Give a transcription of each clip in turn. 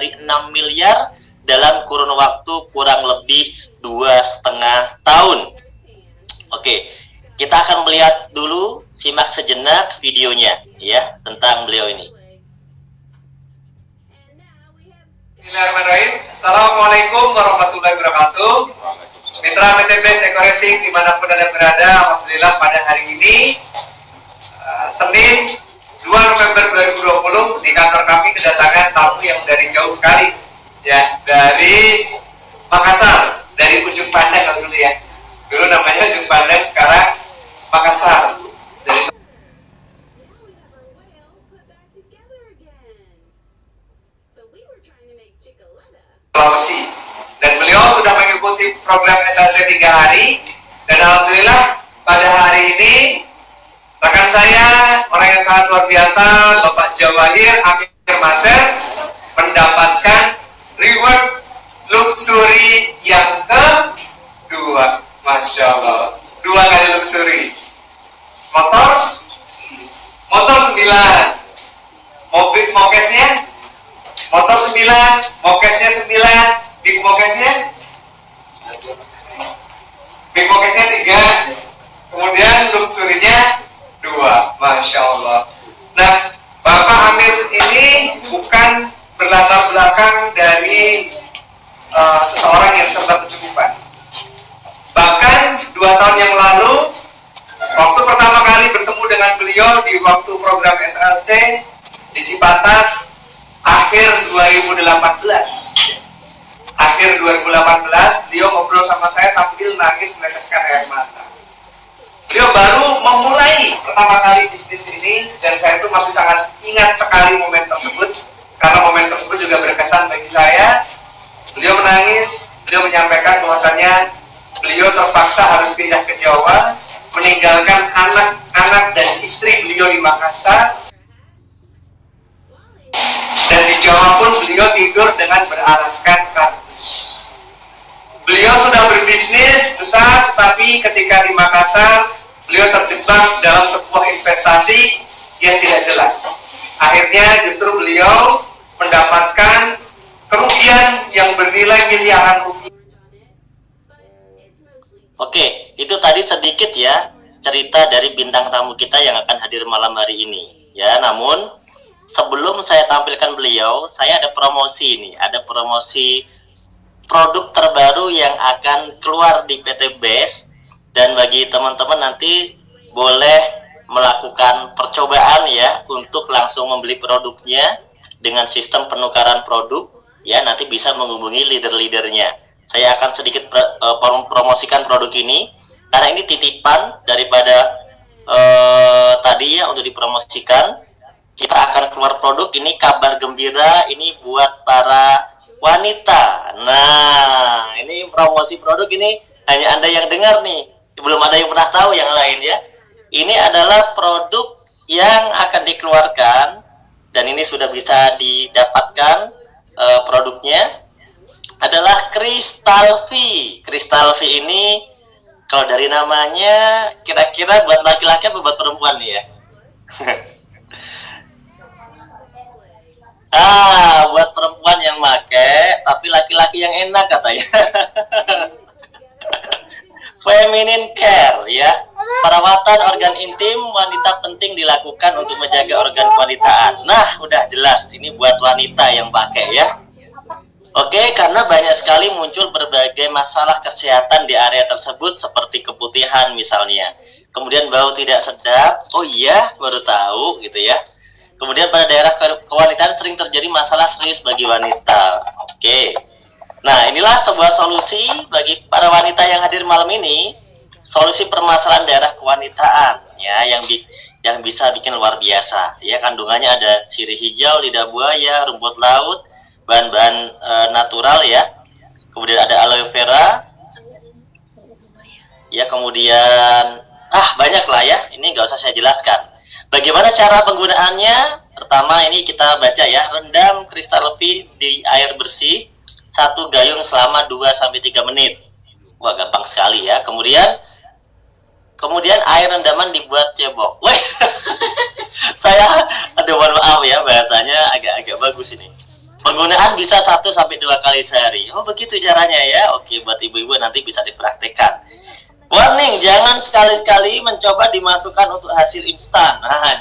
dari 6 miliar dalam kurun waktu kurang lebih 2,5 tahun. Oke, kita akan melihat dulu, simak sejenak videonya ya tentang beliau ini. Bismillahirrahmanirrahim. Assalamualaikum warahmatullahi wabarakatuh. Mitra PTB Eko Racing dimanapun Anda berada, alhamdulillah pada hari ini Senin 2 November 2020 di kantor kami kedatangan tamu yang dari jauh sekali ya, dari Makassar, dari Ujung Pandang dulu ya. Dulu namanya Ujung Pandang, sekarang Makassar. Dari Sulawesi. Dan beliau sudah mengikuti program SLC 3 hari, dan alhamdulillah pada hari ini rekan saya, orang yang sangat luar biasa, Bapak Jawahir Amir Maser, mendapatkan reward luxury yang kedua. Masya Allah, 2 kali luxury. Motor 9, mobil mokesnya, motor 9, mokesnya 9, big mokesnya 3, kemudian luxurinya 2. Masya Allah. Nah, Bapak Amir ini bukan berlatar belakang dari seseorang yang serba kecukupan. Bahkan 2 tahun yang lalu, waktu pertama kali bertemu dengan beliau di waktu program SLC di Cipatat, akhir 2018, beliau ngobrol sama saya sambil nangis meneteskan air mata. Beliau baru memulai pertama kali bisnis ini, dan saya itu masih sangat ingat sekali momen tersebut, karena momen tersebut juga berkesan bagi saya. Beliau menangis, beliau menyampaikan bahwasannya beliau terpaksa harus pindah ke Jawa, meninggalkan anak-anak dan istri beliau di Makassar, dan di Jawa pun beliau tidur dengan beralaskan kardus. Beliau sudah berbisnis besar, tapi ketika di Makassar beliau terjebak dalam sebuah investasi yang tidak jelas. Akhirnya justru beliau mendapatkan kerugian yang bernilai miliaran rupiah. Oke, itu tadi sedikit ya cerita dari bintang tamu kita yang akan hadir malam hari ini ya. Namun sebelum saya tampilkan beliau, saya ada promosi nih, ada promosi produk terbaru yang akan keluar di PT Base, dan bagi teman-teman nanti boleh melakukan percobaan ya untuk langsung membeli produknya dengan sistem penukaran produk ya. Nanti bisa menghubungi leader-leadernya. Saya akan sedikit promosikan produk ini karena ini titipan daripada tadi ya untuk dipromosikan. Kita akan keluar produk ini, kabar gembira ini buat para wanita. Nah, ini promosi produk ini hanya Anda yang dengar nih, belum ada yang pernah tahu yang lain ya. Ini adalah produk yang akan dikeluarkan, dan ini sudah bisa didapatkan produknya adalah Crystal V. Crystal V ini kalau dari namanya kira-kira buat laki-laki atau buat perempuan nih ya? Buat perempuan yang make, tapi laki-laki yang enak katanya. Feminine care ya. Perawatan organ intim wanita penting dilakukan untuk menjaga organ kewanitaan. Nah, udah jelas ini buat wanita yang pakai ya. Oke, karena banyak sekali muncul berbagai masalah kesehatan di area tersebut seperti keputihan misalnya. Kemudian bau tidak sedap, oh iya baru tahu gitu ya. Kemudian pada daerah kewanitaan sering terjadi masalah serius bagi wanita. Oke. Nah, inilah sebuah solusi bagi para wanita yang hadir malam ini. Solusi permasalahan daerah kewanitaan ya yang bisa bikin luar biasa. Ya, kandungannya ada sirih hijau, lidah buaya, rumput laut, bahan-bahan natural ya. Kemudian ada aloe vera. Ya, kemudian banyak lah ya. Ini nggak usah saya jelaskan. Bagaimana cara penggunaannya? Pertama ini kita baca ya, rendam Crystal V di air bersih 1 gayung selama 2-3 menit. Wah, gampang sekali ya. Kemudian air rendaman dibuat cebok. Wah, saya mohon maaf ya, bahasanya agak-agak bagus ini. Penggunaan bisa 1 sampai 2 kali sehari. Oh begitu caranya ya. Oke, buat ibu-ibu nanti bisa dipraktekkan. Warning, jangan sekali-kali mencoba dimasukkan untuk hasil instan. Nah,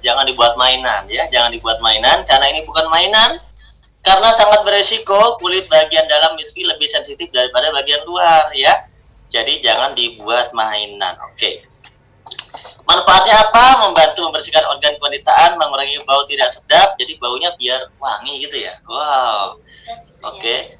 jangan dibuat mainan ya, jangan dibuat mainan karena ini bukan mainan. Karena sangat beresiko, kulit bagian dalam misfi lebih sensitif daripada bagian luar ya. Jadi jangan dibuat mainan. Oke. Manfaatnya apa? Membantu membersihkan organ kewanitaan, mengurangi bau tidak sedap, jadi baunya biar wangi gitu ya. Wow. Oke.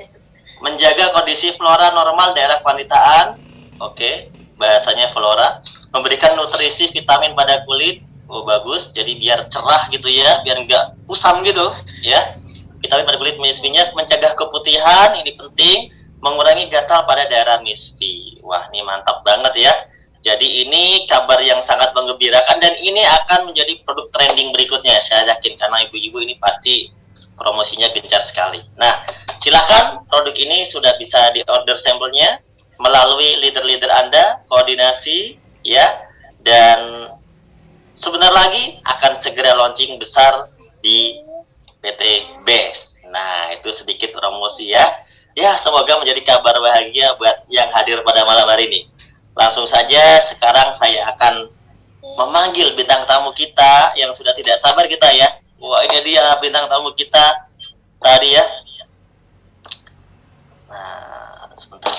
Menjaga kondisi flora normal daerah kewanitaan. Oke, bahasanya flora. Memberikan nutrisi vitamin pada kulit. Oh bagus, jadi biar cerah gitu ya, biar nggak kusam gitu ya. Vitamin pada kulit misfinya, mencegah keputihan, ini penting. Mengurangi gatal pada daerah misfi. Wah, ini mantap banget ya. Jadi ini kabar yang sangat menggembirakan dan ini akan menjadi produk trending berikutnya. Saya yakin karena ibu-ibu ini pasti promosinya gencar sekali. Nah, silakan produk ini sudah bisa di-order sampelnya melalui leader-leader Anda, koordinasi ya, dan sebentar lagi akan segera launching besar di PT BES. Nah, itu sedikit promosi ya. Ya, semoga menjadi kabar bahagia buat yang hadir pada malam hari ini. Langsung saja sekarang saya akan memanggil bintang tamu kita yang sudah tidak sabar kita ya. Wah, ini dia bintang tamu kita tadi ya. Nah, sebentar.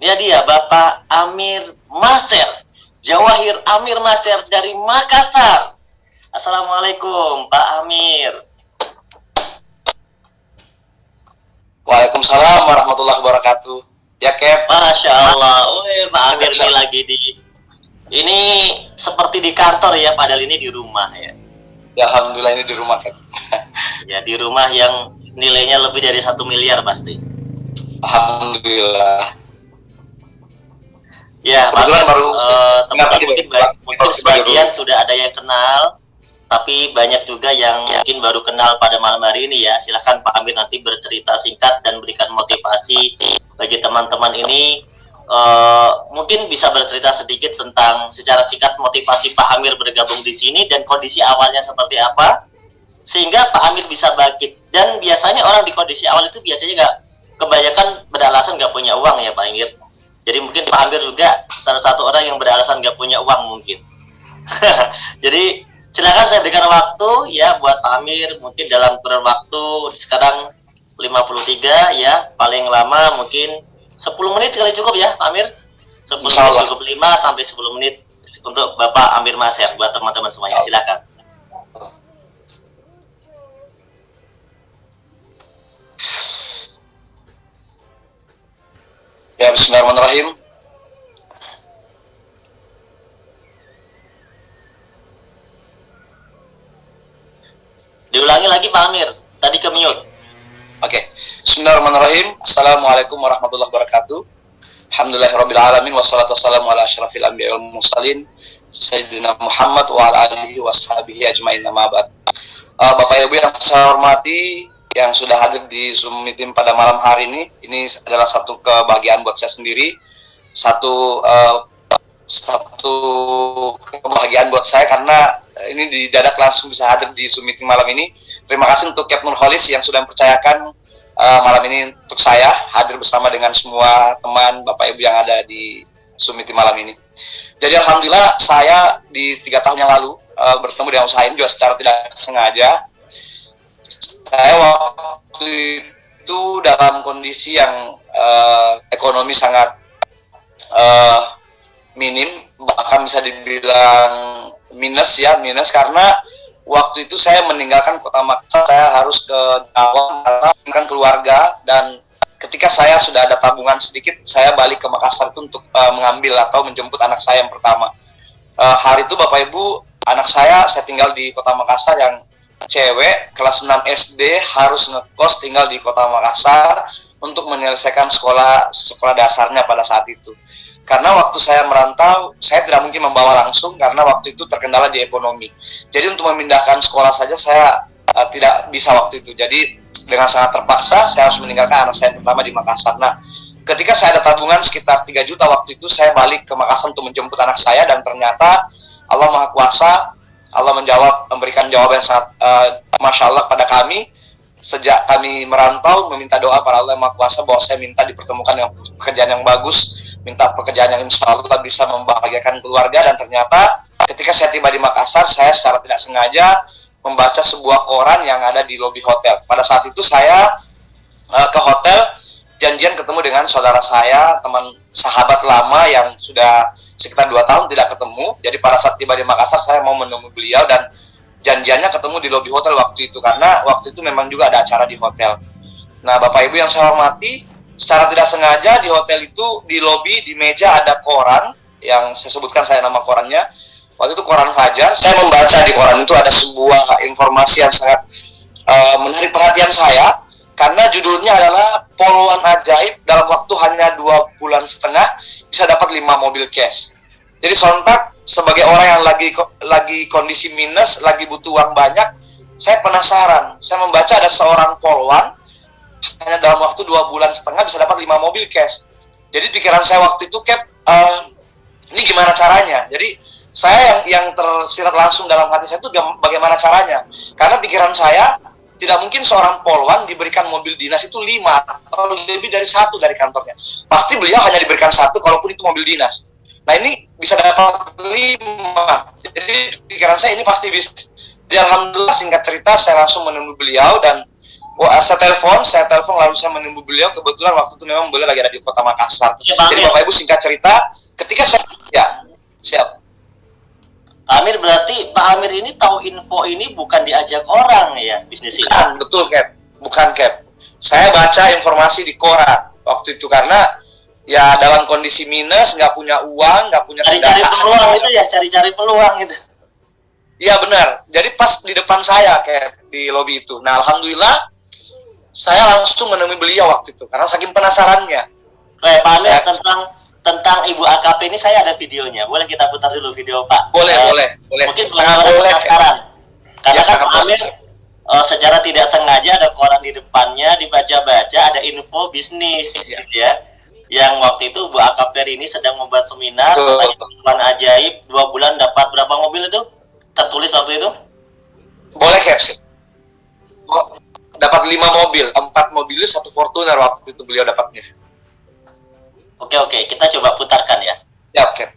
Ini dia Bapak Amir Maser, Jawahir Amir Maser dari Makassar. Assalamualaikum Pak Amir. Waalaikumsalam warahmatullahi wabarakatuh. Ya Kep. Masya Allah. Pak Amir ini lagi ini seperti di kantor ya, padahal ini di rumah ya. Ya alhamdulillah ini di rumah Kep. Ya di rumah yang nilainya lebih dari 1 miliar pasti. Alhamdulillah. Ya, kebetulan baru teman-teman mungkin sebagian sudah ada yang kenal, tapi banyak juga yang mungkin baru kenal pada malam hari ini ya. Silahkan Pak Amir nanti bercerita singkat dan berikan motivasi bagi teman-teman ini. Mungkin bisa bercerita sedikit tentang secara singkat motivasi Pak Amir bergabung di sini dan kondisi awalnya seperti apa, sehingga Pak Amir bisa bangkit. Dan biasanya orang di kondisi awal itu biasanya nggak, kebanyakan beralasan nggak punya uang ya Pak Amir. Jadi mungkin Pak Amir juga salah satu orang yang beralasan nggak punya uang mungkin. Jadi silakan saya berikan waktu ya buat Pak Amir, mungkin dalam kurun waktu sekarang 53 ya, paling lama mungkin 10 menit kali cukup ya Pak Amir. 10 menit cukup, 5 sampai 10 menit untuk Bapak Amir Maser buat teman-teman semuanya. Silakan. Ya, bismillahirrahmanirrahim. Diulangi lagi Pak Amir, tadi ke mute. Oke. Bismillahirrahmanirrahim. Assalamualaikum warahmatullahi wabarakatuh. Alhamdulillahirabbil alamin wassalatu wassalamu ala asyrafil anbiya'i wal mursalin sayyidina Muhammad wa ala alihi washabihi ajmain, amma ba'd. Bapak Ibu yang saya hormati, yang sudah hadir di Zoom meeting pada malam hari ini adalah satu kebahagiaan buat saya sendiri, satu kebahagiaan buat saya karena ini didadak langsung bisa hadir di Zoom meeting malam ini. Terima kasih untuk Captain Nurholis yang sudah mempercayakan malam ini untuk saya hadir bersama dengan semua teman Bapak Ibu yang ada di Zoom meeting malam ini. Jadi alhamdulillah saya di 3 tahun yang lalu bertemu dengan usaha ini juga secara tidak sengaja. Saya waktu itu dalam kondisi yang ekonomi sangat minim, bahkan bisa dibilang minus karena waktu itu saya meninggalkan kota Makassar, saya harus ke Jawa karena keluarga, dan ketika saya sudah ada tabungan sedikit, saya balik ke Makassar itu untuk mengambil atau menjemput anak saya yang pertama. Hari itu Bapak Ibu, anak saya tinggal di kota Makassar, yang cewek kelas 6 SD harus ngekos tinggal di kota Makassar untuk menyelesaikan sekolah dasarnya pada saat itu. Karena waktu saya merantau, saya tidak mungkin membawa langsung karena waktu itu terkendala di ekonomi. Jadi untuk memindahkan sekolah saja saya tidak bisa waktu itu. Jadi dengan sangat terpaksa saya harus meninggalkan anak saya pertama di Makassar. Nah, ketika saya ada tabungan sekitar 3 juta waktu itu, saya balik ke Makassar untuk menjemput anak saya, dan ternyata Allah Maha Kuasa, Allah memberikan jawaban yang sangat Masya Allah pada kami. Sejak kami merantau, meminta doa para Allah yang Maha Kuasa bahwa saya minta dipertemukan dengan pekerjaan yang bagus, minta pekerjaan yang insya Allah bisa membahagiakan keluarga. Dan ternyata ketika saya tiba di Makassar, saya secara tidak sengaja membaca sebuah koran yang ada di lobi hotel. Pada saat itu saya ke hotel, janjian ketemu dengan saudara saya, teman sahabat lama yang sudah sekitar 2 tahun tidak ketemu. Jadi pada saat tiba di Makassar, saya mau menemui beliau dan janjiannya ketemu di lobi hotel waktu itu, karena waktu itu memang juga ada acara di hotel. Nah, Bapak Ibu yang saya hormati, secara tidak sengaja di hotel itu, di lobi, di meja ada koran yang saya sebutkan saya nama korannya. Waktu itu koran Fajar. Saya membaca di koran itu ada sebuah informasi yang sangat menarik perhatian saya, karena judulnya adalah poluan ajaib dalam waktu hanya 2,5 bulan bisa dapat 5 mobil cash. Jadi sontak sebagai orang yang lagi kondisi minus, lagi butuh uang banyak, saya penasaran. Saya membaca ada seorang polwan hanya dalam waktu 2,5 bulan bisa dapat 5 mobil cash. Jadi pikiran saya waktu itu, ini gimana caranya? Jadi saya yang tersirat langsung dalam hati saya itu bagaimana caranya? Karena pikiran saya, tidak mungkin seorang polwan diberikan mobil dinas itu 5 atau lebih dari 1 dari kantornya. Pasti beliau hanya diberikan 1, kalaupun itu mobil dinas. Nah, ini bisa dapat 5. Jadi pikiran saya ini pasti bisa. Jadi alhamdulillah, singkat cerita saya langsung menemui beliau dan saya telepon lalu saya menemui beliau. Kebetulan waktu itu memang beliau lagi ada di kota Makassar. Ya, jadi Bapak Ibu, singkat cerita, ketika saya siap. Pak Amir, berarti Pak Amir ini tahu info ini bukan diajak orang ya bisnis ini? Bukan, betul Cap. Bukan Cap. Saya baca informasi di koran waktu itu karena ya dalam kondisi minus, nggak punya uang, nggak punya cari-cari peluang itu ya, cari-cari peluang itu. Iya benar. Jadi pas di depan saya kayak di lobi itu. Nah, alhamdulillah saya langsung menemui beliau waktu itu karena saking penasarannya. Kayak Pak Amir, tentang Ibu AKP ini saya ada videonya. Boleh kita putar dulu video Pak? Boleh. Mungkin Sangat orang boleh. penasaran. Karena Ya, kan sangat Pak Amir secara tidak sengaja ada koran di depannya, dibaca-baca ada info bisnis Ya. gitu ya. Yang waktu itu Bu AKP ini sedang membuat seminar pengumuman ajaib 2 bulan dapat berapa mobil itu? Tertulis waktu itu? Boleh Caps. Dapat 5 mobil, 4 mobil 1 Fortuner waktu itu beliau dapatnya. Oke, kita coba putarkan ya. Ya, Cap.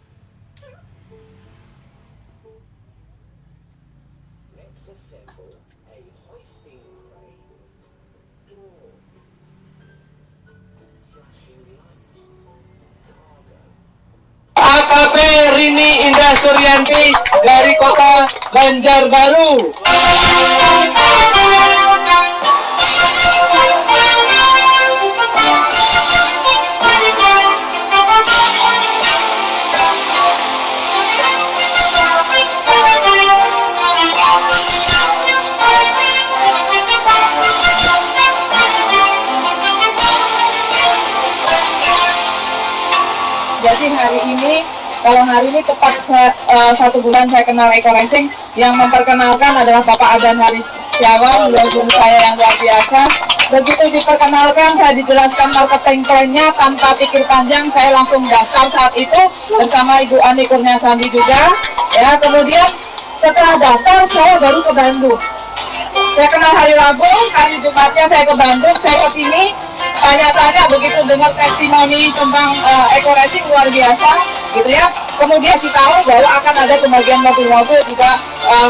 AKP Rini Indra Suryanti dari kota Banjarbaru. Jadi kalau hari ini tepat 1 bulan saya kenal Eko Racing. Yang memperkenalkan adalah Bapak Adan Haris Setiawan, beliau guru saya yang luar biasa. Begitu diperkenalkan, saya dijelaskan marketing plan-nya tanpa pikir panjang, saya langsung daftar saat itu bersama Ibu Ani Kurniasandi juga. Ya, kemudian setelah daftar saya baru ke Bandung. Saya kenal hari Rabu, hari Jumatnya saya ke Bandung, saya ke sini tanya-tanya, begitu dengar testimoni tentang Eko Racing luar biasa, gitu ya. Kemudian si tahu bahwa akan ada pembagian mobil-mobil juga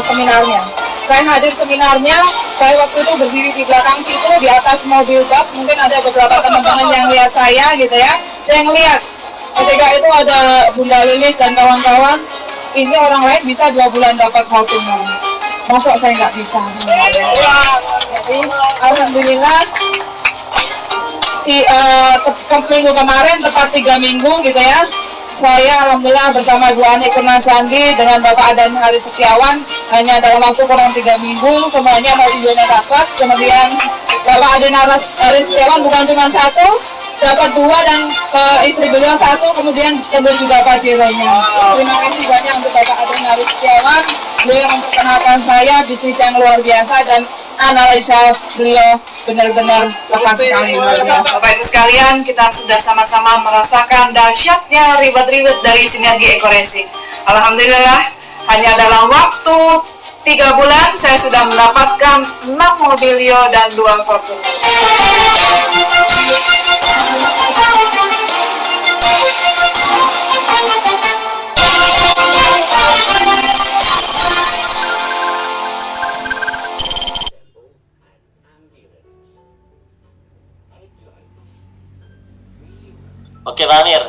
seminarnya. Saya hadir seminarnya, saya waktu itu berdiri di belakang situ, di atas mobil bus, mungkin ada beberapa teman-teman yang lihat saya, gitu ya. Saya ngelihat, ketika itu ada Bunda Lilis dan kawan-kawan, ini orang lain bisa 2 bulan dapat Fortuner. Masuk saya nggak bisa. Jadi alhamdulillah minggu kemarin tepat 3 minggu gitu ya, saya alhamdulillah bersama Bu Ani Kurniasandi dengan Bapak Adan Haris Setiawan hanya dalam waktu kurang 3 minggu semuanya mobilnya dapat. Kemudian Bapak Adan Haris Setiawan bukan cuma 1, dapat 2 dan istri beliau 1, kemudian tembus juga pacirannya. Terima kasih banyak untuk Bapak Adan Haris Setiawan, beliau memperkenalkan saya bisnis yang luar biasa dan analisa beliau benar-benar tepat sekali, luar biasa. Bapak Ibu sekalian, kita sudah sama-sama merasakan dahsyatnya ribet-ribet dari sinergi Eko Racing. Alhamdulillah, hanya dalam waktu 3 bulan saya sudah mendapatkan 6 mobilio dan 2 Fortuner. Oke Pak Amir.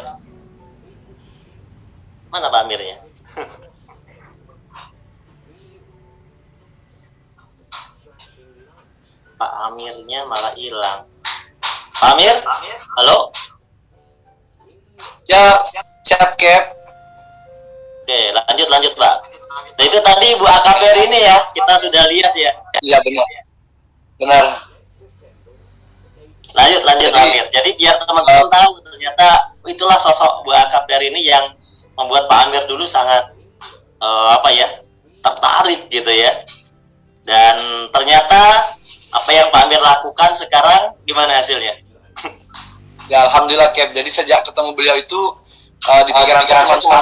Mana Pak Amirnya? Pak Amirnya malah hilang. Pak Amir? Halo? Ya, siap Cap. Oke, lanjut Pak. Nah itu tadi Bu AKPR ini ya, kita sudah lihat ya. Iya benar. Benar. Lanjut Pak Amir. Jadi biar teman-teman tahu ternyata itulah sosok Bu AKPR ini yang membuat Pak Amir dulu sangat tertarik gitu ya. Dan ternyata apa yang Pak Amir lakukan sekarang gimana hasilnya? Ya alhamdulillah Cap. Jadi sejak ketemu beliau itu di pikiran saya langsung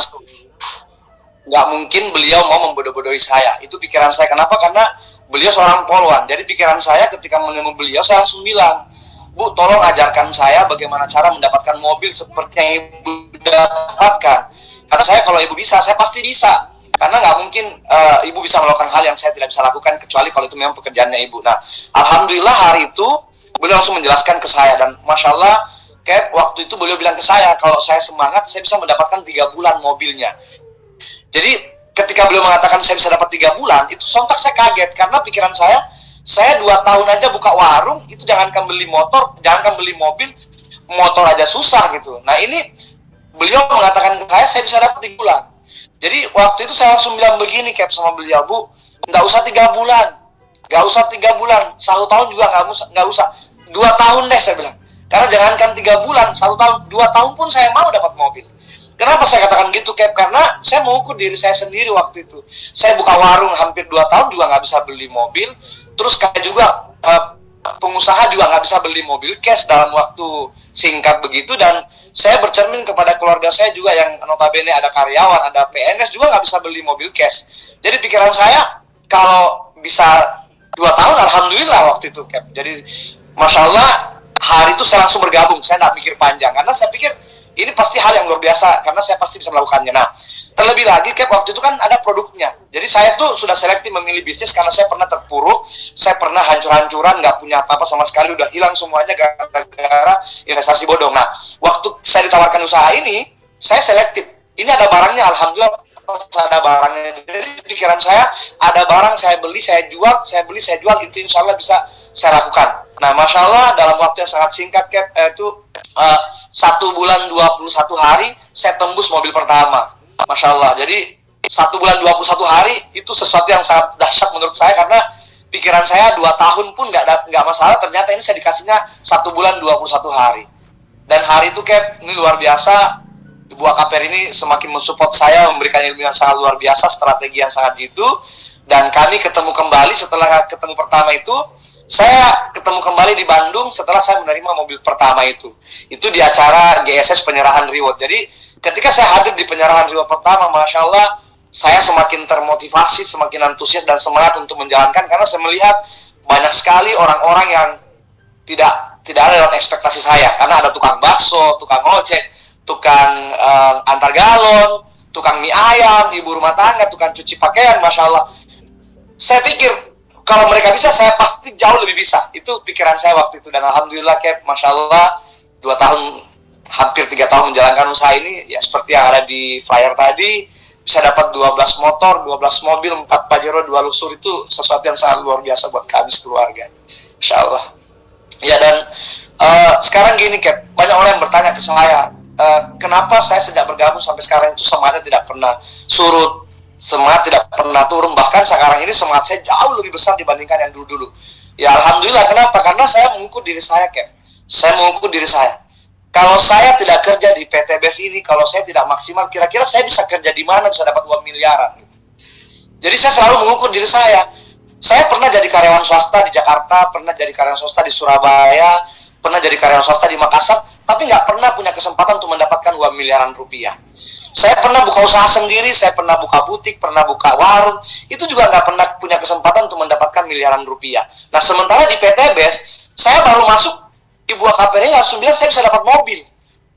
nggak mungkin beliau mau membodoh-bodohi saya. Itu pikiran saya. Kenapa? Karena beliau seorang polwan. Jadi pikiran saya ketika menemu beliau, saya langsung bilang, Bu, tolong ajarkan saya bagaimana cara mendapatkan mobil seperti yang Ibu dapatkan. Karena saya kalau Ibu bisa, saya pasti bisa. Karena nggak mungkin Ibu bisa melakukan hal yang saya tidak bisa lakukan, kecuali kalau itu memang pekerjaannya Ibu. Nah, alhamdulillah hari itu beliau langsung menjelaskan ke saya. Dan Masya Allah, Cap, waktu itu beliau bilang ke saya, kalau saya semangat, saya bisa mendapatkan 3 bulan mobilnya. Jadi ketika beliau mengatakan saya bisa dapat 3 bulan, itu sontak saya kaget. Karena pikiran saya 2 tahun aja buka warung, itu jangankan beli motor, jangankan beli mobil, motor aja susah gitu. Nah ini beliau mengatakan ke saya bisa dapat 3 bulan. Jadi waktu itu saya langsung bilang begini Cap sama beliau, Bu, nggak usah 3 bulan, nggak usah 3 bulan, 1 tahun juga nggak usah, 2 tahun deh saya bilang. Karena jangankan 3 bulan, 1 tahun, 2 tahun pun saya mau dapat mobil. Kenapa saya katakan gitu Cap? Karena saya mengukur diri saya sendiri waktu itu. Saya buka warung hampir 2 tahun juga nggak bisa beli mobil. Terus kayak juga pengusaha juga nggak bisa beli mobil cash dalam waktu singkat begitu. Dan saya bercermin kepada keluarga saya juga yang notabene ada karyawan, ada PNS juga nggak bisa beli mobil cash. Jadi pikiran saya kalau bisa 2 tahun alhamdulillah waktu itu Cap. Jadi Masya Allah hari itu saya langsung bergabung. Saya nggak mikir panjang karena saya pikir ini pasti hal yang luar biasa karena saya pasti bisa melakukannya. Nah, terlebih lagi Cap waktu itu kan ada produknya. Jadi saya tuh sudah selektif memilih bisnis karena saya pernah terpuruk, saya pernah hancur-hancuran, nggak punya apa-apa sama sekali, udah hilang semuanya gara-gara investasi bodong. Nah, waktu saya ditawarkan usaha ini, saya selektif. Ini ada barangnya, alhamdulillah ada barangnya. Jadi pikiran saya ada barang, saya beli, saya jual, itu insya Allah bisa saya lakukan. Nah, Masya Allah dalam waktu yang sangat singkat Cap, itu 1 bulan 21 hari saya tembus mobil pertama. Masya Allah. Jadi 1 bulan 21 hari itu sesuatu yang sangat dahsyat menurut saya karena pikiran saya 2 tahun pun nggak masalah. Ternyata ini saya dikasihnya 1 bulan 21 hari. Dan hari itu Cap, ini luar biasa. Ibu AKPR ini semakin mensupport saya, memberikan ilmu yang sangat luar biasa, strategi yang sangat jitu. Dan kami ketemu kembali setelah ketemu pertama itu. Saya ketemu kembali di Bandung setelah saya menerima mobil pertama itu. Itu di acara GSS penyerahan reward. Jadi ketika saya hadir di penyerahan reward pertama, Masya Allah, saya semakin termotivasi, semakin antusias dan semangat untuk menjalankan. Karena saya melihat banyak sekali orang-orang yang tidak ada dalam ekspektasi saya. Karena ada tukang bakso, tukang ojek, tukang antar galon, tukang mie ayam, ibu rumah tangga, tukang cuci pakaian, Masya Allah. Saya pikir, kalau mereka bisa, saya pasti jauh lebih bisa. Itu pikiran saya waktu itu. Dan alhamdulillah Cap, Masya Allah, 2 tahun, hampir 3 tahun menjalankan usaha ini, ya seperti yang ada di flyer tadi, bisa dapat 12 motor, 12 mobil, 4 Pajero, 2 Luxur, itu sesuatu yang sangat luar biasa buat kami sekeluarga. Masya Allah. Ya, dan sekarang gini Cap, banyak orang yang bertanya ke saya, kenapa saya sejak bergabung sampai sekarang itu semangatnya tidak pernah surut, semangat tidak pernah turun, bahkan sekarang ini semangat saya jauh lebih besar dibandingkan yang dulu-dulu. Ya alhamdulillah, kenapa? Karena saya mengukur diri saya Cap. Saya mengukur diri saya. Kalau saya tidak kerja di PTBS ini, kalau saya tidak maksimal, kira-kira saya bisa kerja di mana bisa dapat uang miliaran. Jadi saya selalu mengukur diri saya. Saya pernah jadi karyawan swasta di Jakarta, pernah jadi karyawan swasta di Surabaya, pernah jadi karyawan swasta di Makassar, tapi nggak pernah punya kesempatan untuk mendapatkan uang miliaran rupiah. Saya pernah buka usaha sendiri, saya pernah buka butik, pernah buka warung, itu juga nggak pernah punya kesempatan untuk mendapatkan miliaran rupiah. Nah, sementara di PTBES, saya baru masuk di buah KPR langsung bilang saya bisa dapat mobil.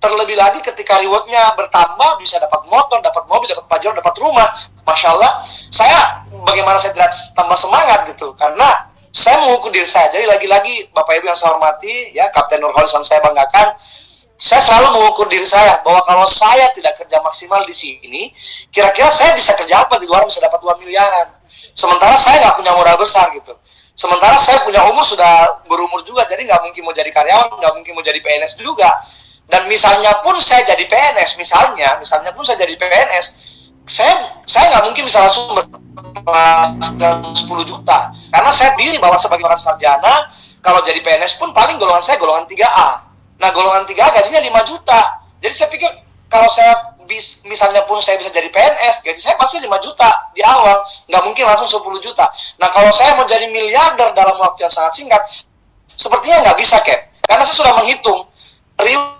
Terlebih lagi ketika rewardnya bertambah, bisa dapat motor, dapat mobil, dapat pajero, dapat rumah. Masya Allah, bagaimana saya tidak tambah semangat gitu, karena saya mengukur diri saya. Jadi lagi-lagi Bapak Ibu yang saya hormati, ya Kapten Nurholis yang saya banggakan, saya selalu mengukur diri saya bahwa kalau saya tidak kerja maksimal di sini, kira-kira saya bisa kerja apa di luar bisa dapat 2 miliaran. Sementara saya nggak punya modal besar gitu. Sementara saya punya umur sudah berumur juga, jadi nggak mungkin mau jadi karyawan, nggak mungkin mau jadi PNS juga. Dan misalnya pun saya jadi PNS, misalnya pun saya jadi PNS, saya nggak mungkin bisa langsung 10 juta. Karena saya diri bahwa sebagai orang sarjana, kalau jadi PNS pun paling golongan saya golongan 3A. Nah, golongan 3A gajinya 5 juta. Jadi saya pikir kalau saya misalnya pun saya bisa jadi PNS, gaji saya pasti 5 juta di awal. Nggak mungkin langsung 10 juta. Nah, kalau saya mau jadi miliarder dalam waktu yang sangat singkat, sepertinya nggak bisa, Cap. Karena saya sudah menghitung. Reward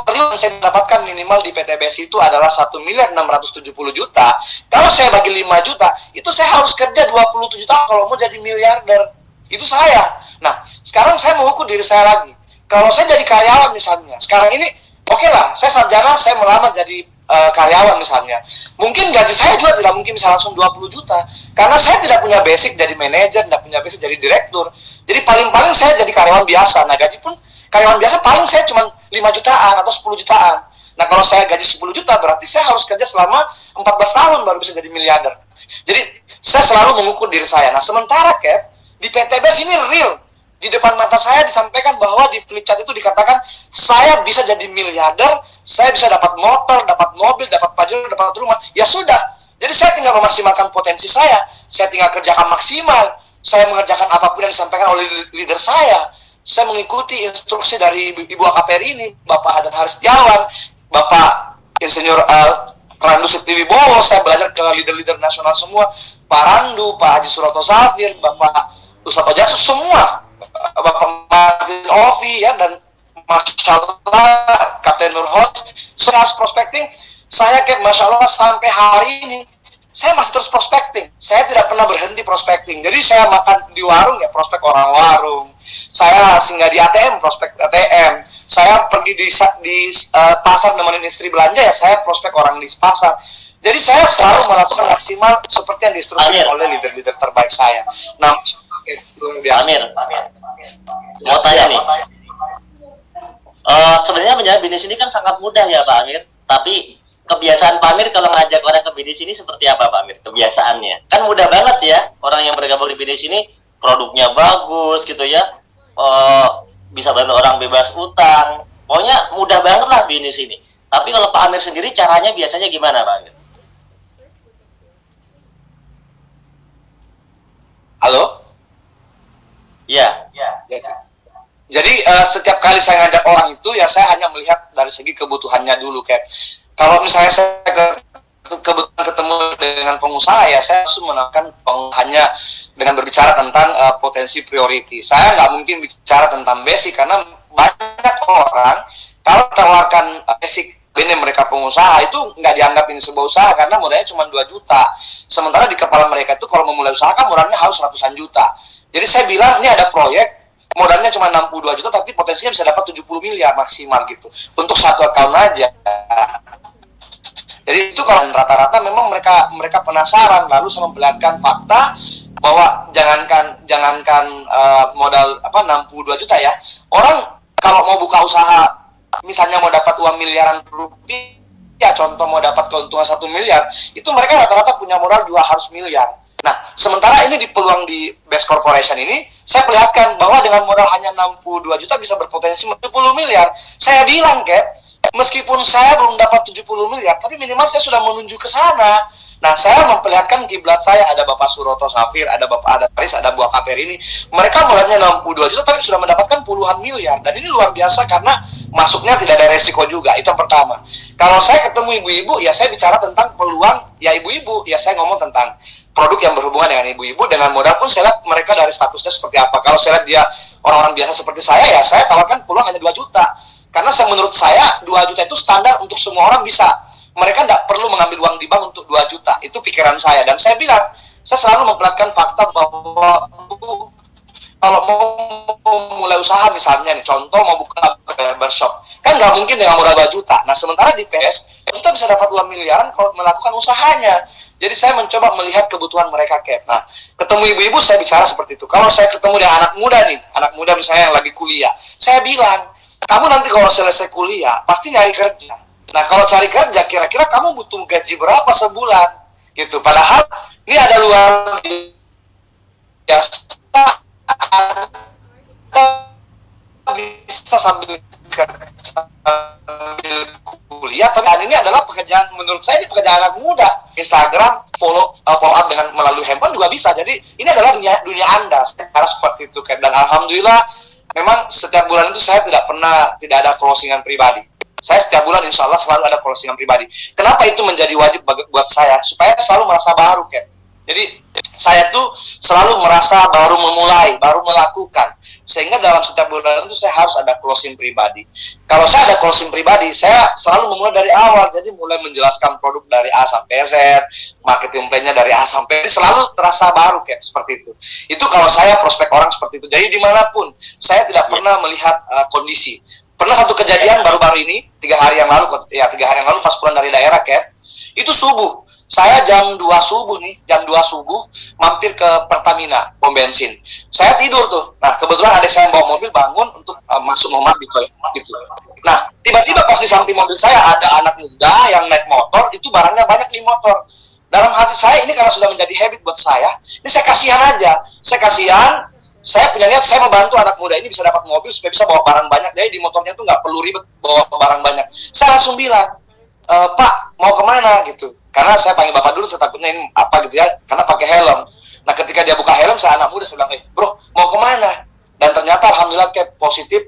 yang saya dapatkan minimal di PTBES itu adalah 1.670 juta. Kalau saya bagi 5 juta, itu saya harus kerja 27 tahun kalau mau jadi miliarder. Itu saya. Nah, sekarang saya mengukur diri saya lagi. Kalau saya jadi karyawan misalnya, sekarang ini, oke lah, saya sarjana, saya melamar jadi karyawan misalnya. Mungkin gaji saya juga tidak mungkin bisa langsung 20 juta. Karena saya tidak punya basic dari manajer, tidak punya basic dari direktur. Jadi paling-paling saya jadi karyawan biasa. Nah, gaji pun karyawan biasa paling saya cuma 5 jutaan atau 10 jutaan. Nah, kalau saya gaji 10 juta, berarti saya harus kerja selama 14 tahun baru bisa jadi miliarder. Jadi, saya selalu mengukur diri saya. Nah, sementara, Cap, di PTBES ini real. Di depan mata saya disampaikan bahwa di flip chart itu dikatakan saya bisa jadi miliarder, saya bisa dapat motor, dapat mobil, dapat pajero, dapat rumah. Ya sudah. Jadi saya tinggal memaksimalkan potensi saya tinggal kerjakan maksimal, saya mengerjakan apapun yang disampaikan oleh leader saya mengikuti instruksi dari Ibu AKPR ini, Bapak Hadan Haris Setiawan, Bapak Insinyur Randu Setiwibowo. Saya belajar ke leader-leader nasional semua, Pak Randu, Pak Haji Suroto Safir, Bapak Ustadz Ojatsu, semua, Bapak Martin Ovi, ya, dan Masya Allah Kapten Nurholis. Saya harus prospecting. Saya kayak Masya Allah sampai hari ini saya masih terus prospecting. Saya tidak pernah berhenti prospecting. Jadi saya makan di warung, ya prospek orang warung. Saya singgah di ATM, prospek ATM. Saya pergi di pasar nemenin istri belanja, ya saya prospek orang di pasar. Jadi saya selalu melakukan maksimal seperti yang diinstruksikan oleh leader-leader terbaik saya. Nah, luar biasa. Amir, mau tanya nih. Sebenarnya menjadi bisnis ini kan sangat mudah ya Pak Amir. Tapi kebiasaan Pak Amir kalau ngajak orang ke bisnis ini seperti apa Pak Amir? Kebiasaannya kan mudah banget ya. Orang yang bergabung di bisnis ini produknya bagus gitu ya. Bisa bantu orang bebas utang. Pokoknya mudah banget lah bisnis ini. Tapi kalau Pak Amir sendiri caranya biasanya gimana Pak Amir? Halo? Iya. Jadi setiap kali saya ngajak orang itu, ya saya hanya melihat dari segi kebutuhannya dulu, kayak kalau misalnya saya kebetulan ketemu dengan pengusaha, ya saya langsung menekan pengusahanya dengan berbicara tentang potensi priority. Saya nggak mungkin bicara tentang basic karena banyak orang kalau tawarkan basic ini mereka pengusaha itu nggak dianggap ini sebuah usaha karena modalnya cuma 2 juta. Sementara di kepala mereka itu kalau memulai usaha kan modalnya harus ratusan juta. Jadi saya bilang ini ada proyek modalnya cuma 62 juta tapi potensinya bisa dapat 70 miliar maksimal gitu untuk satu account aja. Jadi itu kalau rata-rata memang mereka penasaran, lalu saya memperlihatkan fakta bahwa jangankan modal 62 juta ya. Orang kalau mau buka usaha misalnya mau dapat uang miliaran rupiah, contoh mau dapat keuntungan 1 miliar, itu mereka rata-rata punya modal 200 miliar. Nah, sementara ini di peluang di Best Corporation ini, saya perlihatkan bahwa dengan modal hanya 62 juta bisa berpotensi 70 miliar. Saya bilang, meskipun saya belum dapat 70 miliar, tapi minimal saya sudah menuju ke sana. Nah, saya memperlihatkan kiblat saya, ada Bapak Suroto Safir, ada Bapak Hadan Haris, ada Bu AKPR ini. Mereka modalnya 62 juta, tapi sudah mendapatkan puluhan miliar. Dan ini luar biasa karena masuknya tidak ada resiko juga, itu yang pertama. Kalau saya ketemu ibu-ibu, ya saya bicara tentang peluang, ya ibu-ibu, ya saya ngomong tentang produk yang berhubungan dengan ibu-ibu, dengan modal pun saya lihat mereka dari statusnya seperti apa. Kalau saya lihat dia orang-orang biasa seperti saya, ya saya tawarkan peluang hanya 2 juta. Karena menurut saya 2 juta itu standar untuk semua orang bisa. Mereka tidak perlu mengambil uang di bank untuk 2 juta. Itu pikiran saya. Dan saya bilang, saya selalu memperlihatkan fakta bahwa kalau mau mulai usaha misalnya nih, contoh mau buka barbershop, kan nggak mungkin dengan modal 2 juta. Nah sementara di PS, kita bisa dapat 2 miliaran kalau melakukan usahanya. Jadi saya mencoba melihat kebutuhan mereka, Cap. Nah, ketemu ibu-ibu saya bicara seperti itu. Kalau saya ketemu dengan anak muda nih, anak muda misalnya yang lagi kuliah, saya bilang, kamu nanti kalau selesai kuliah, pasti nyari kerja. Nah, kalau cari kerja, kira-kira kamu butuh gaji berapa sebulan? Gitu. Padahal, ini ada luar biasa. Bisa sambil kuliah, tapi ini adalah pekerjaan, menurut saya ini pekerjaan anak muda. Instagram, follow up dengan melalui handphone juga bisa. Jadi, ini adalah dunia Anda. Cara seperti itu, Cap. Dan Alhamdulillah, memang setiap bulan itu saya tidak ada closingan pribadi. Saya setiap bulan insya Allah selalu ada closingan pribadi. Kenapa itu menjadi wajib buat saya? Supaya selalu merasa baru, Cap. Jadi saya tuh selalu merasa baru memulai, baru melakukan. Sehingga dalam setiap bulan itu saya harus ada closing pribadi. Kalau saya ada closing pribadi, saya selalu memulai dari awal. Jadi mulai menjelaskan produk dari A sampai Z, marketing plan-nya dari A sampai Z, selalu terasa baru, Cap, seperti itu. Itu kalau saya prospek orang seperti itu. Jadi dimanapun, saya tidak pernah melihat kondisi. Pernah satu kejadian baru-baru ini, 3 hari yang lalu pas pulang dari daerah, Cap, itu subuh. Saya jam 2 subuh mampir ke Pertamina, pom bensin. Saya tidur tuh. Nah, kebetulan adik saya bawa mobil bangun untuk masuk nomor di toilet gitu. Nah, tiba-tiba pas di samping mobil saya ada anak muda yang naik motor, itu barangnya banyak di motor. Dalam hati saya ini karena sudah menjadi habit buat saya, ini saya kasihan aja. Saya punya niat, saya membantu anak muda ini bisa dapat mobil supaya bisa bawa barang banyak. Jadi di motornya tuh nggak perlu ribet bawa barang banyak. Saya langsung bilang, Pak, mau kemana gitu? Karena saya panggil bapak dulu, saya takutnya ini apa gitu ya, karena pakai helm. Nah ketika dia buka helm, saya anak muda, saya bilang, bro, mau kemana? Dan ternyata alhamdulillah Cap positif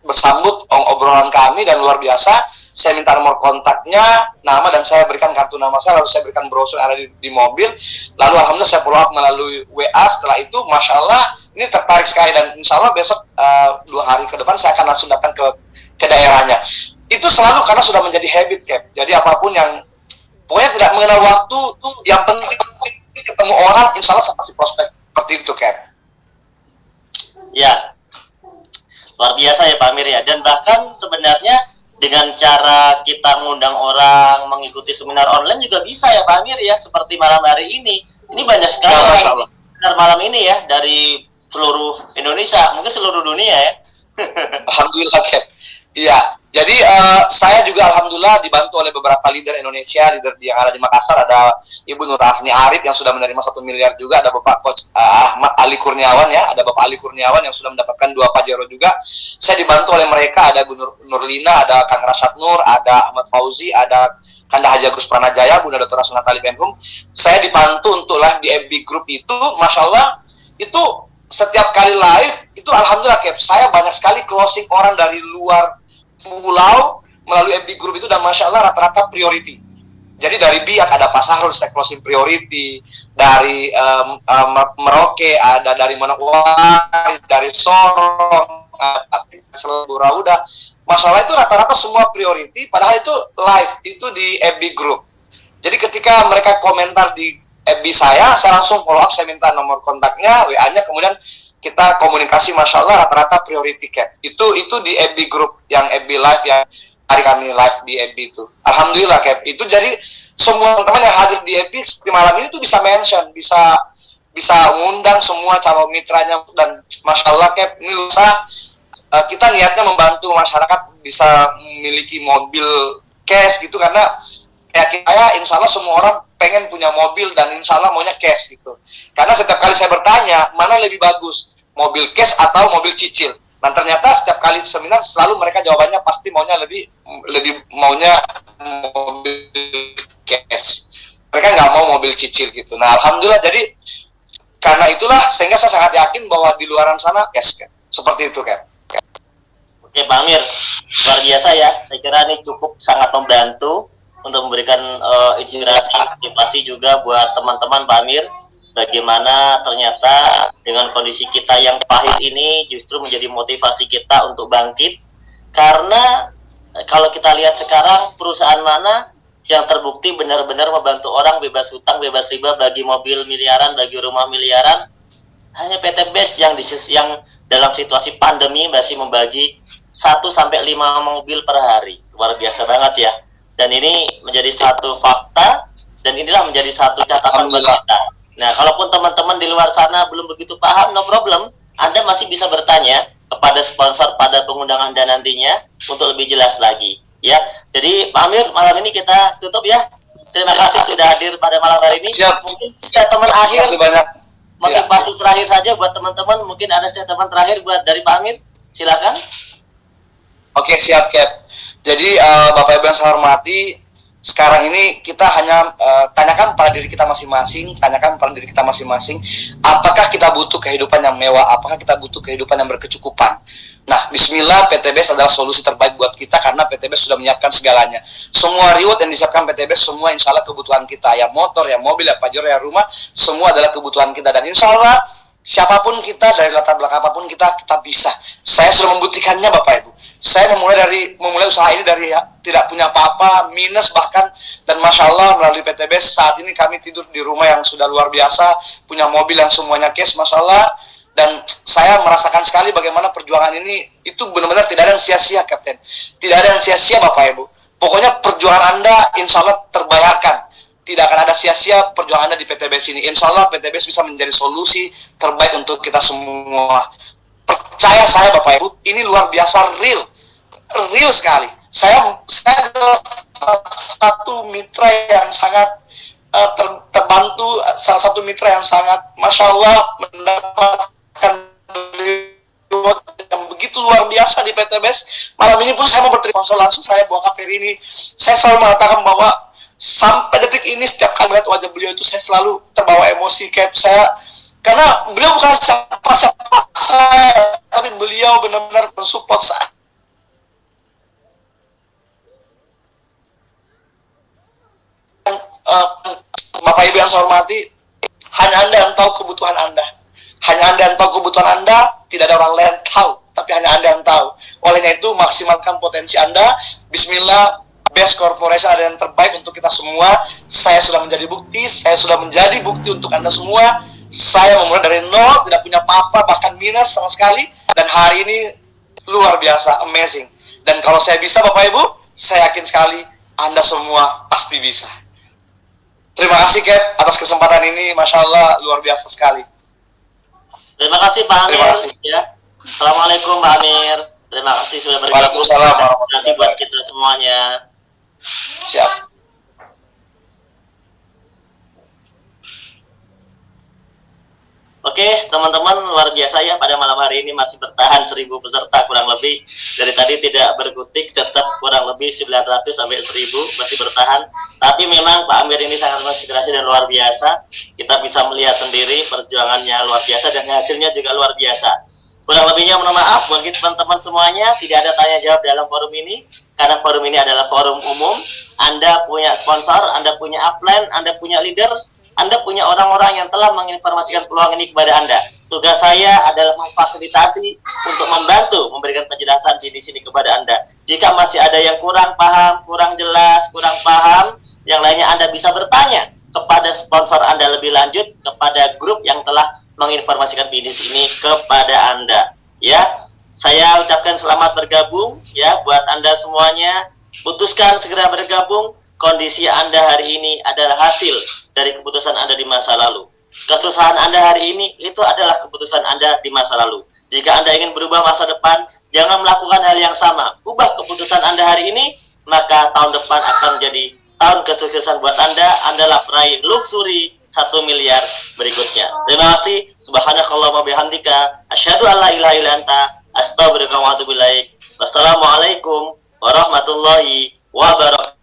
bersambut obrolan kami dan luar biasa. Saya minta nomor kontaknya, nama, dan saya berikan kartu nama saya, lalu saya berikan brosur yang ada di mobil. Lalu alhamdulillah saya follow up melalui WA. Setelah itu, Masya Allah, ini tertarik sekali. Dan insya Allah besok 2 hari ke depan saya akan langsung datang ke daerahnya. Itu selalu karena sudah menjadi habit, Cap. Jadi apapun yang pokoknya tidak mengenal waktu, tuh yang penting ketemu orang, insya Allah saya pasti prospek seperti itu, Cap. Ya, luar biasa ya Pak Amir ya. Dan bahkan sebenarnya dengan cara kita mengundang orang mengikuti seminar online juga bisa ya Pak Amir ya. Seperti malam hari ini. Ini banyak sekali seminar malam ini ya dari seluruh Indonesia, mungkin seluruh dunia ya. Alhamdulillah, Cap. Iya. Jadi saya juga alhamdulillah dibantu oleh beberapa leader Indonesia, leader yang ada di Makassar. Ada Ibu Nur Afni Arif yang sudah menerima 1 miliar juga, ada Bapak Coach Ahmad Ali Kurniawan ya, ada Bapak Ali Kurniawan yang sudah mendapatkan 2 Pajero juga. Saya dibantu oleh mereka, ada Bu Nurlina, ada Kang Rashad Nur, ada Ahmad Fauzi, ada Kanda Haji Agus Pranajaya, Bunda Dr. Rasuna Talib Menhum. Saya dibantu untuk live di FB Group itu, Masya Allah, itu setiap kali live, itu alhamdulillah Cap, saya banyak sekali closing orang dari luar pulau melalui FB Group itu, dan Masya Allah rata-rata priority. Jadi dari Biak ada Pak Sahrul, saya closing priority. Dari Merauke ada, dari Manokwari, dari Sorong, Rauda. Masya Allah itu rata-rata semua priority, padahal itu live, itu di FB Group. Jadi ketika mereka komentar di FB saya langsung follow up, saya minta nomor kontaknya, WA-nya, kemudian kita komunikasi. Masya Allah rata-rata priority, Cap. Itu di FB Group, yang FB Live, yang hari kami live di FB itu. Alhamdulillah, Cap. Itu jadi semua teman-teman yang hadir di FB seperti malam ini tuh bisa mention, bisa ngundang semua calon mitranya. Dan Masya Allah, Cap, ini lusa kita niatnya membantu masyarakat bisa memiliki mobil cash gitu, karena kayak saya insya Allah semua orang pengen punya mobil dan insya Allah maunya cash gitu. Karena setiap kali saya bertanya, mana lebih bagus, mobil cash atau mobil cicil? Nah ternyata setiap kali seminar selalu mereka jawabannya pasti maunya lebih maunya mobil cash. Mereka nggak mau mobil cicil gitu. Nah alhamdulillah, jadi karena itulah sehingga saya sangat yakin bahwa di luaran sana cash, kan? Seperti itu, kan? Oke Pak Amir, luar biasa ya. Saya kira ini cukup sangat membantu untuk memberikan inspirasi, motivasi juga buat teman-teman Pak Amir. Bagaimana ternyata dengan kondisi kita yang pahit ini justru menjadi motivasi kita untuk bangkit Karena kalau kita lihat sekarang, perusahaan mana yang terbukti benar-benar membantu orang bebas hutang, bebas riba, bagi mobil miliaran, bagi rumah miliaran? Hanya PT BES yang dalam situasi pandemi masih membagi 1 sampai 5 mobil per hari. Luar biasa banget ya. Dan ini menjadi satu fakta, dan inilah menjadi satu catatan buat kita. Nah, kalaupun teman-teman di luar sana belum begitu paham, no problem. Anda masih bisa bertanya kepada sponsor pada pengundangan Anda nantinya untuk lebih jelas lagi. Ya, jadi Pak Amir, malam ini kita tutup ya. Terima kasih sudah hadir pada malam hari ini. Siap. Mungkin statement akhir, Terima kasih banyak. motivasi terakhir saja buat teman-teman. Mungkin ada statement terakhir buat dari Pak Amir. Silakan. Oke, siap, Cap. Jadi Bapak Ibu yang saya hormati, sekarang ini kita hanya tanyakan pada diri kita masing-masing, apakah kita butuh kehidupan yang mewah, apakah kita butuh kehidupan yang berkecukupan. Nah, bismillah, PT BES adalah solusi terbaik buat kita karena PT BES sudah menyiapkan segalanya. Semua reward yang disiapkan PT BES, semua insya Allah kebutuhan kita, ya motor, ya mobil, ya pajero, ya rumah, semua adalah kebutuhan kita. Dan insya Allah, siapapun kita, dari latar belakang apapun kita bisa. Saya sudah membuktikannya, Bapak Ibu. Saya memulai usaha ini dari tidak punya apa-apa, minus bahkan, dan Masya Allah melalui PT BES saat ini kami tidur di rumah yang sudah luar biasa, punya mobil yang semuanya cash, Masya Allah. Dan saya merasakan sekali bagaimana perjuangan ini itu benar-benar tidak ada yang sia-sia, Kapten. Tidak ada yang sia-sia, Bapak Ibu. Pokoknya perjuangan Anda insya Allah terbayarkan. Tidak akan ada sia-sia perjuangan Anda di PT BES ini. Insya Allah PT BES bisa menjadi solusi terbaik untuk kita semua. Percaya saya, Bapak Ibu, ini luar biasa, real sekali. Saya adalah salah satu mitra yang sangat terbantu, salah satu mitra yang sangat Masya Allah mendapatkan reward yang begitu luar biasa di PT BES. Malam ini pun saya mau berterima kasih langsung, saya bawa KPR ini. Saya selalu mengatakan bahwa sampai detik ini setiap kali melihat wajah beliau itu saya selalu terbawa emosi, Cap. Saya karena beliau bukan siapa-siapa saya, tapi beliau benar-benar mensupport saya. Bapak Ibu yang saya hormati, hanya Anda yang tahu kebutuhan Anda. Hanya Anda yang tahu kebutuhan Anda, tidak ada orang lain tahu, tapi hanya Anda yang tahu. Olehnya itu, maksimalkan potensi Anda. Bismillah, BES Corporation ada yang terbaik untuk kita semua. Saya sudah menjadi bukti, untuk Anda semua. Saya memulai dari nol, tidak punya apa-apa, bahkan minus sama sekali. Dan hari ini luar biasa, amazing. Dan kalau saya bisa, Bapak Ibu, saya yakin sekali Anda semua pasti bisa. Terima kasih, Cap, atas kesempatan ini. Masya Allah, luar biasa sekali. Terima kasih Pak Amir. Terima kasih. Ya. Assalamualaikum Pak Amir. Terima kasih sudah bergabung. Waalaikumsalam. Terima kasih buat kita semuanya. Siap. Oke, teman-teman, luar biasa ya, pada malam hari ini masih bertahan 1000 peserta kurang lebih. Dari tadi tidak berkutik, tetap kurang lebih 900 sampai 1000 masih bertahan. Tapi memang Pak Amir ini sangat menginspirasi dan luar biasa. Kita bisa melihat sendiri perjuangannya luar biasa dan hasilnya juga luar biasa. Kurang lebihnya mohon maaf buat teman-teman semuanya, tidak ada tanya jawab dalam forum ini karena forum ini adalah forum umum. Anda punya sponsor, Anda punya upline, Anda punya leader, Anda punya orang-orang yang telah menginformasikan peluang ini kepada Anda. Tugas saya adalah memfasilitasi untuk membantu memberikan penjelasan di sini kepada Anda. Jika masih ada yang kurang paham, kurang jelas, kurang paham, yang lainnya Anda bisa bertanya kepada sponsor Anda lebih lanjut, kepada grup yang telah menginformasikan bisnis ini kepada Anda. Ya, saya ucapkan selamat bergabung ya buat Anda semuanya. Putuskan segera bergabung. Kondisi Anda hari ini adalah hasil dari keputusan Anda di masa lalu. Kesusahan Anda hari ini itu adalah keputusan Anda di masa lalu. Jika Anda ingin berubah masa depan, jangan melakukan hal yang sama. Ubah keputusan Anda hari ini, maka tahun depan akan menjadi tahun kesuksesan buat Anda. Anda lah peraih luxury 1 miliar berikutnya. Terima kasih. Subhanakallahumma bihamdika asyhadu an la ilaha illa anta astaghfiruka wa atubu ilaik. Wassalamualaikum warahmatullahi wabarakatuh.